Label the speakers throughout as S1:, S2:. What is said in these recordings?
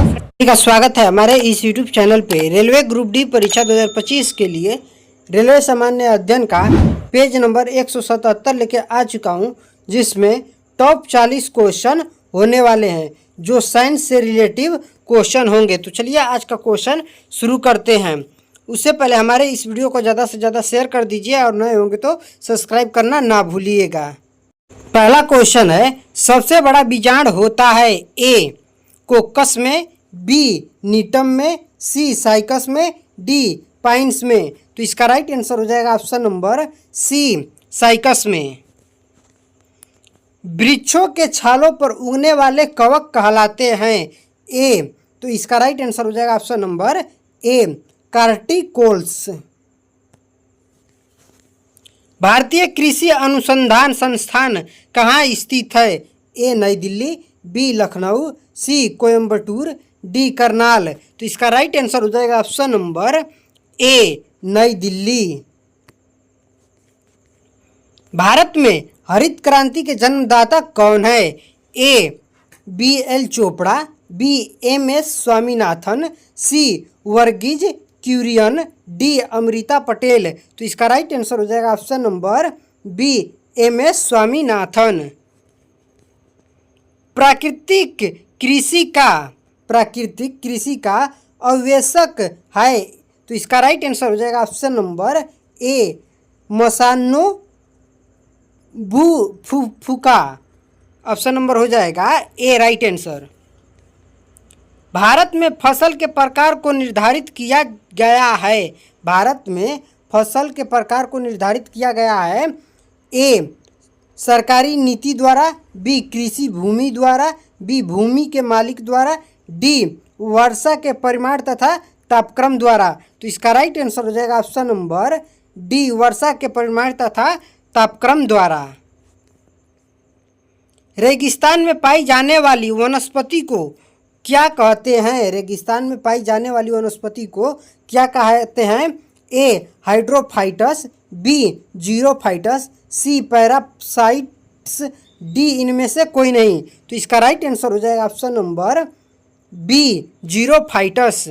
S1: का स्वागत है हमारे इस यूट्यूब चैनल पे। रेलवे ग्रुप डी परीक्षा 2025 के लिए रेलवे सामान्य अध्ययन का पेज नंबर 177 लेके आ चुका हूँ, जिसमें टॉप 40 क्वेश्चन होने वाले हैं जो साइंस से रिलेटिव क्वेश्चन होंगे। तो चलिए आज का क्वेश्चन शुरू करते हैं। उससे पहले हमारे इस वीडियो को ज़्यादा से ज़्यादा शेयर कर दीजिए और नए होंगे तो सब्सक्राइब करना ना भूलिएगा। पहला क्वेश्चन है, सबसे बड़ा बीजांड होता है ए कोकस में, बी नीटम में, सी साइकस में, डी पाइन्स में। तो इसका राइट आंसर हो जाएगा ऑप्शन नंबर सी साइकस में। वृक्षों के छालों पर उगने वाले कवक कहलाते हैं ए। तो इसका राइट आंसर हो जाएगा ऑप्शन नंबर ए कार्टिकोल्स। भारतीय कृषि अनुसंधान संस्थान कहाँ स्थित है? ए नई दिल्ली, बी लखनऊ, सी कोयम्बटूर, डी करनाल। तो इसका राइट आंसर हो जाएगा ऑप्शन नंबर ए नई दिल्ली। भारत में हरित क्रांति के जन्मदाता कौन है? A B L Chopra, B M S Swaminathan, C Verghese Kurien, D Amrita Patel. तो इसका राइट आंसर हो जाएगा option number B M S Swaminathan. प्राकृतिक कृषि का अवशेषक है। तो इसका राइट आंसर हो जाएगा option number A Masanobu Fukuoka. Option number हो जाएगा ए राइट आंसर। भारत में फसल के प्रकार को निर्धारित किया गया है। भारत में फसल के प्रकार को निर्धारित किया गया है ए सरकारी नीति द्वारा, बी कृषि भूमि द्वारा, बी भूमि के मालिक द्वारा, डी वर्षा के परिमाण तथा तापक्रम द्वारा। तो इसका राइट आंसर हो जाएगा ऑप्शन नंबर डी वर्षा के परिमाण तथा तापक्रम द्वारा। रेगिस्तान में पाई जाने वाली वनस्पति को क्या कहते हैं? रेगिस्तान में पाई जाने वाली वनस्पति को क्या कहते हैं? ए हाइड्रोफाइटस, बी जीरोफाइटस, सी पैरासाइट्स, डी इनमें से कोई नहीं। तो इसका राइट आंसर हो जाएगा option number B xerophytes.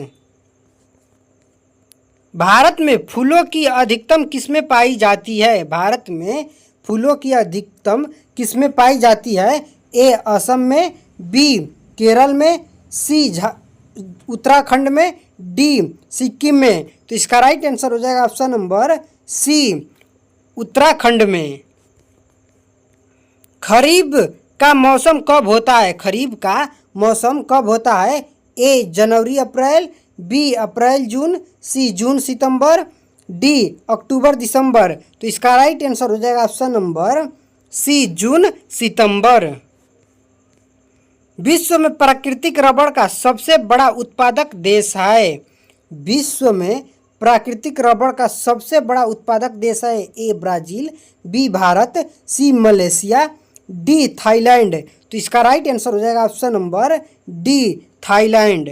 S1: Bharat में फूलों की अधिकतम किस्में पाई जाती है? भारत में फूलों की अधिकतम किस्में पाई जाती है? ए असम में, बी केरल में, सी उत्तराखंड में, डी सिक्किम में। तो इसका राइट आंसर हो जाएगा ऑप्शन नंबर सी उत्तराखंड में। खरीफ का मौसम कब होता है? खरीफ का मौसम कब होता है? ए जनवरी अप्रैल, बी अप्रैल जून, सी जून सितंबर, डी अक्टूबर दिसंबर। तो इसका राइट आंसर हो जाएगा ऑप्शन नंबर सी जून सितंबर। विश्व में प्राकृतिक रबड़ का सबसे बड़ा उत्पादक देश है? विश्व में प्राकृतिक रबड़ का सबसे बड़ा उत्पादक देश है ए ब्राज़ील, बी भारत, सी मलेशिया, डी थाईलैंड। तो इसका राइट आंसर हो जाएगा ऑप्शन नंबर डी थाईलैंड।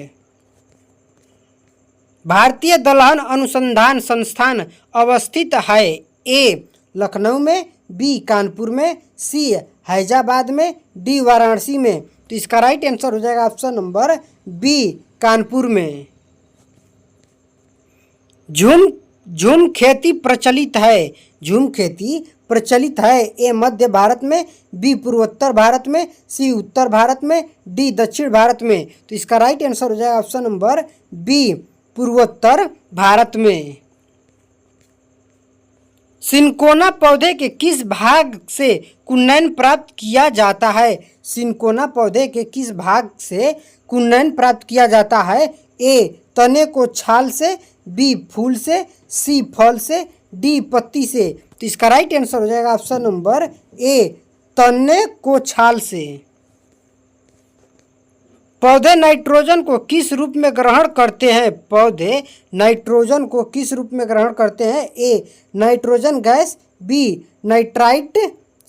S1: भारतीय दलहन अनुसंधान संस्थान अवस्थित है ए लखनऊ में, बी कानपुर में, सी हैदराबाद में, डी वाराणसी में। तो इसका राइट आंसर हो जाएगा ऑप्शन नंबर बी कानपुर में। झूम खेती प्रचलित है? झूम खेती प्रचलित है ए मध्य भारत में, बी पूर्वोत्तर भारत में, सी उत्तर भारत में, डी दक्षिण भारत में। तो इसका राइट आंसर हो जाएगा ऑप्शन नंबर बी पूर्वोत्तर भारत में। सिनकोना पौधे के किस भाग से कुन्नैन प्राप्त किया जाता है? सिनकोना पौधे के किस भाग से कुन्नैन प्राप्त किया जाता है? ए तने को छाल से, बी फूल से, सी फल से, डी पत्ती से। तो इसका राइट आंसर हो जाएगा ऑप्शन नंबर ए तने को छाल से। पौधे नाइट्रोजन को किस रूप में ग्रहण करते हैं? पौधे नाइट्रोजन को किस रूप में ग्रहण करते हैं? A nitrogen gas, B nitrite,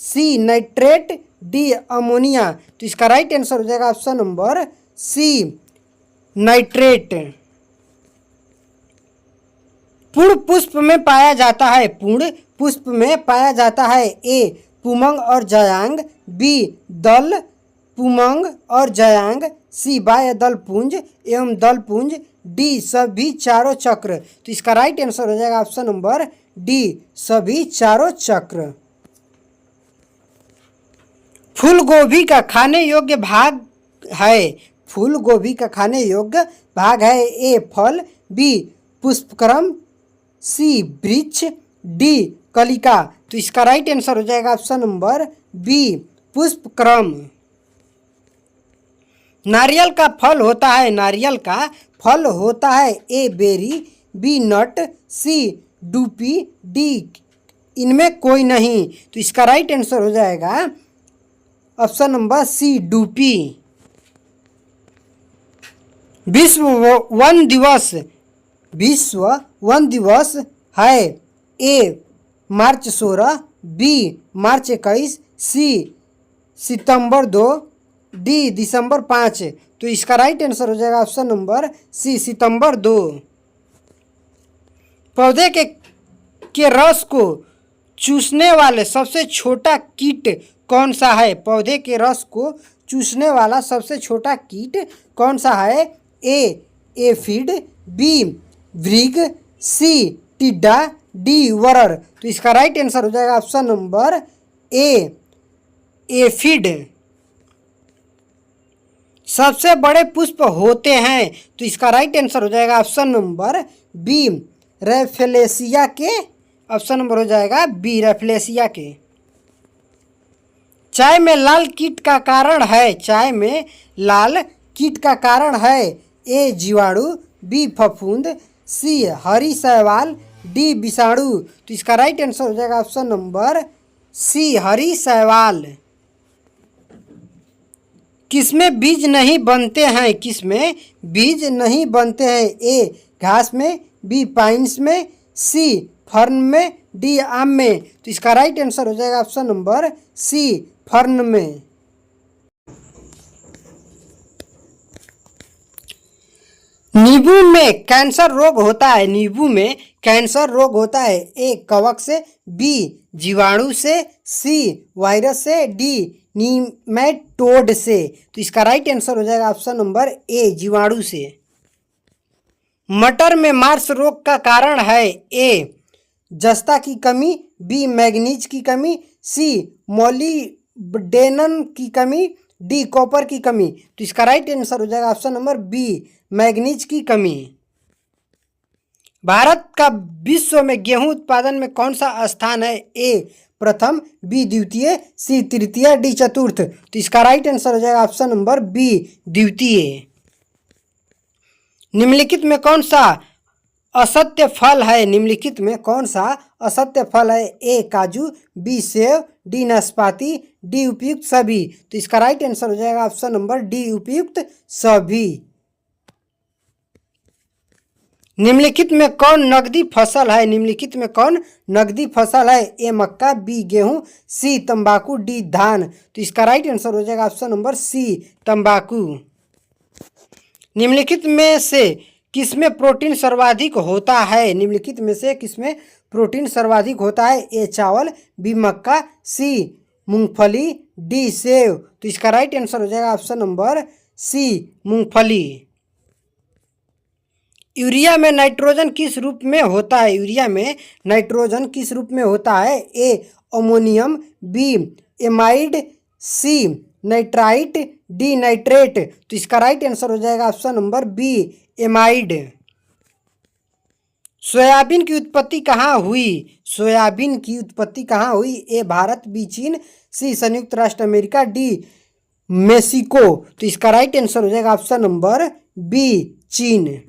S1: C nitrate, D ammonia. तो इसका राइट आंसर हो जाएगा ऑप्शन नंबर सी नाइट्रेट। पूर्ण पुष्प में पाया जाता है? पूर्ण पुष्प में पाया जाता है ए पुमंग और जयांग, बी दल पुमंग और जयांग, सी बाह्य दलपुंज एवं दलपुंज, डी सभी चारों चक्र। तो इसका राइट आंसर हो जाएगा ऑप्शन नंबर डी, सभी चारों चक्र। फूल गोभी का खाने योग्य भाग है। फूल गोभी का खाने योग्य भाग है ए फल, बी पुष्पक्रम, सी वृक्ष, डी कलिका। तो इसका राइट आंसर हो जाएगा ऑप्शन नंबर बी, पुष्पक्रम। नारियल का फल होता है, नारियल का फल होता है A berry, B nut, C drupe, D इनमें कोई नहीं। तो इसका राइट आंसर हो जाएगा ऑप्शन नंबर सी, डूपी। विश्व वन दिवस, विश्व वन दिवस है ए मार्च 16, बी मार्च 21, सी सितंबर 2, डी दिसंबर 5। तो इसका राइट आंसर हो जाएगा ऑप्शन नंबर सी, सितंबर 2। पौधे के रस को चूसने वाले सबसे छोटा कीट कौन सा है? पौधे के रस को चूसने वाला सबसे छोटा कीट कौन सा है? ए एफिड, बी वृग, सी टिड्डा, डी वरर। तो इसका राइट आंसर हो जाएगा ऑप्शन नंबर ए एफिड। सबसे बड़े पुष्प होते हैं, तो इसका राइट आंसर हो जाएगा ऑप्शन नंबर बी, रैफेलेसिया के। ऑप्शन नंबर हो जाएगा बी, रैफेलेसिया के। चाय में लाल कीट का कारण है, चाय में लाल कीट का कारण है ए जीवाणु, बी फफूंद, सी हरी शैवाल, डी विषाणु। तो इसका राइट आंसर हो जाएगा ऑप्शन नंबर सी, हरी शैवाल। किसमें बीज नहीं बनते हैं? किसमें बीज नहीं बनते हैं? ए घास में, बी पाइन्स में, सी फर्न में, डी आम में। तो इसका राइट आंसर हो जाएगा ऑप्शन नंबर सी, फर्न में। नींबू में कैंसर रोग होता है, नींबू में कैंसर रोग होता है ए कवक से, बी जीवाणु से, सी वायरस से, डी नीमैटोड से। तो इसका राइट आंसर हो जाएगा ऑप्शन नंबर ए, जीवाणु से। मटर में मार्स रोग का कारण है ए जस्ता की कमी, बी मैग्नीज की कमी, सी मोलिब्डेनम की कमी, डी कॉपर की कमी। तो इसका राइट आंसर हो जाएगा ऑप्शन नंबर बी, मैग्नीज की कमी। भारत का विश्व में गेहूं उत्पादन में कौन सा स्थान है? ए प्रथम, बी द्वितीय, सी तृतीय, डी चतुर्थ। तो इसका राइट आंसर हो जाएगा ऑप्शन नंबर बी, द्वितीय। निम्नलिखित में कौन सा असत्य फल है? निम्नलिखित में कौन सा असत्य फल है? ए काजू, बी सेब, डी नाशपाती, डी उपयुक्त सभी। तो इसका राइट आंसर हो जाएगा ऑप्शन नंबर डी, उपयुक्त सभी। निम्नलिखित में कौन नकदी फसल है? निम्नलिखित में कौन नकदी फसल है? ए मक्का, बी गेहूं, सी तंबाकू, डी धान। तो इसका राइट आंसर हो जाएगा ऑप्शन नंबर सी, तंबाकू। निम्नलिखित में से किसमें प्रोटीन सर्वाधिक होता है? निम्नलिखित में से किसमें प्रोटीन सर्वाधिक होता है? ए चावल, बी मक्का, सी मूंगफली, डी सेव। तो इसका राइट आंसर हो जाएगा ऑप्शन नंबर सी, मूंगफली। यूरिया में नाइट्रोजन किस रूप में होता है? यूरिया में नाइट्रोजन किस रूप में होता है? A ammonium, B amide, C nitrite, D nitrate. तो इसका राइट आंसर हो जाएगा option number B, amide. Soybean की उत्पत्ति कहाँ हुई? सोयाबीन की उत्पत्ति कहाँ हुई? ए भारत, बी चीन, सी संयुक्त राष्ट्र अमेरिका, डी मेक्सिको। तो इसका राइट आंसर हो जाएगा ऑप्शन नंबर बी, चीन।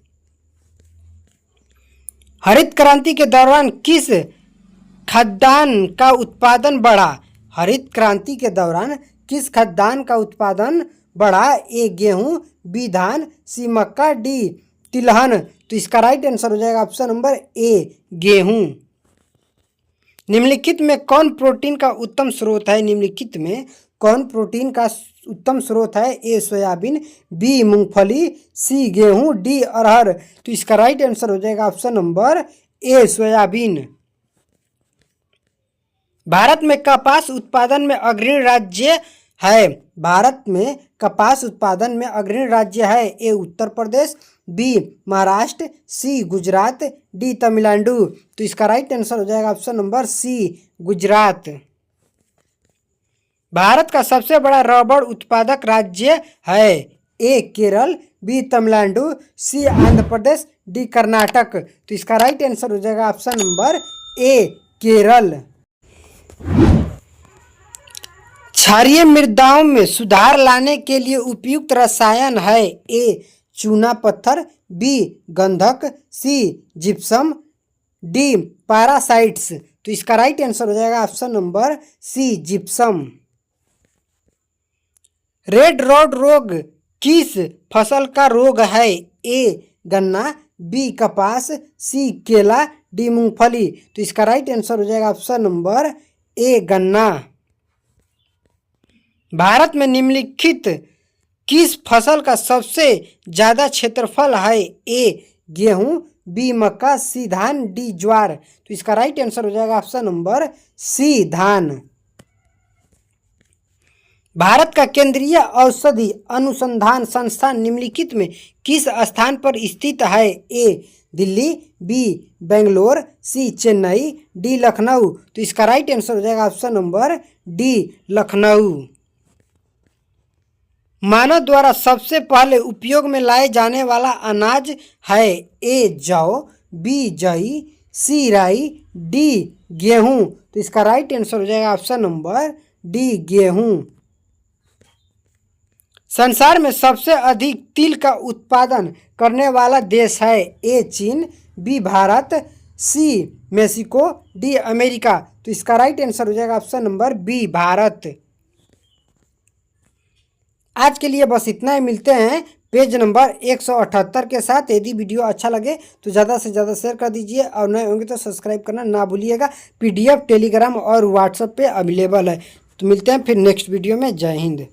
S1: हरित क्रांति के दौरान किस खाद्यान्न का उत्पादन बढ़ा? हरित क्रांति के दौरान किस खाद्यान्न का उत्पादन बढ़ा? ए गेहूं, बी धान, सी मक्का, डी तिलहन। तो इसका राइट आंसर हो जाएगा ऑप्शन नंबर ए, गेहूं। निम्नलिखित में कौन प्रोटीन का उत्तम स्रोत है? निम्नलिखित में कौन प्रोटीन का उत्तम स्रोत है? ए सोयाबीन, बी मूंगफली, सी गेहूं, डी अरहर। तो इसका राइट आंसर हो जाएगा ऑप्शन नंबर ए, सोयाबीन। भारत में कपास उत्पादन में अग्रणी राज्य है। भारत में कपास उत्पादन में अग्रणी राज्य है? A Uttar Pradesh, B Maharashtra, C Gujarat, D Tamil Nadu. तो इसका राइट आंसर हो जाएगा option number C Gujarat. Bharat का सबसे बड़ा रबड़ उत्पादक राज्य है? A Kerala, B Tamil Nadu, C Andhra Pradesh, D Karnataka. तो इसका राइट आंसर हो जाएगा ऑप्शन नंबर ए केरल। क्षारीय मृदाओं में सुधार लाने के लिए उपयुक्त रसायन है? ए चूना पत्थर, बी गंधक, सी जिप्सम, डी पैरासाइट्स। तो इसका राइट आंसर हो जाएगा option number C gypsum. Red rot रोग किस फसल का रोग है? ए गन्ना, बी कपास, सी केला, डी मूंगफली। तो इसका राइट आंसर हो जाएगा ऑप्शन नंबर ए गन्ना। भारत में निम्नलिखित किस फसल का सबसे ज्यादा क्षेत्रफल है? ए गेहूं, बी मक्का, सी धान, डी ज्वार। तो इसका राइट आंसर हो जाएगा ऑप्शन नंबर सी धान। भारत का केंद्रीय औषधि अनुसंधान संस्थान निम्नलिखित में किस स्थान पर स्थित है? ए दिल्ली, बी बेंगलोर, सी चेन्नई, डी लखनऊ। तो इसका राइट आंसर हो जाएगा ऑप्शन नंबर डी लखनऊ। मानव द्वारा सबसे पहले उपयोग में लाए जाने वाला अनाज है? ए जौ, बी जई, सी राई, डी गेहूं। तो इसका राइट आंसर हो जाएगा ऑप्शन नंबर डी गेहूं। संसार में सबसे अधिक तिल का उत्पादन करने वाला देश है? ए चीन, बी भारत, सी मेक्सिको, डी अमेरिका। तो इसका राइट आंसर हो जाएगा ऑप्शन नंबर बी भारत। आज के लिए बस इतना ही। मिलते हैं पेज नंबर 178 के साथ। यदि वीडियो अच्छा लगे तो ज़्यादा से ज़्यादा शेयर कर दीजिए और नए होंगे तो सब्सक्राइब करना ना भूलिएगा। PDF टेलीग्राम और व्हाट्सएप पे अवेलेबल है। तो मिलते हैं फिर नेक्स्ट वीडियो में। जय हिंद।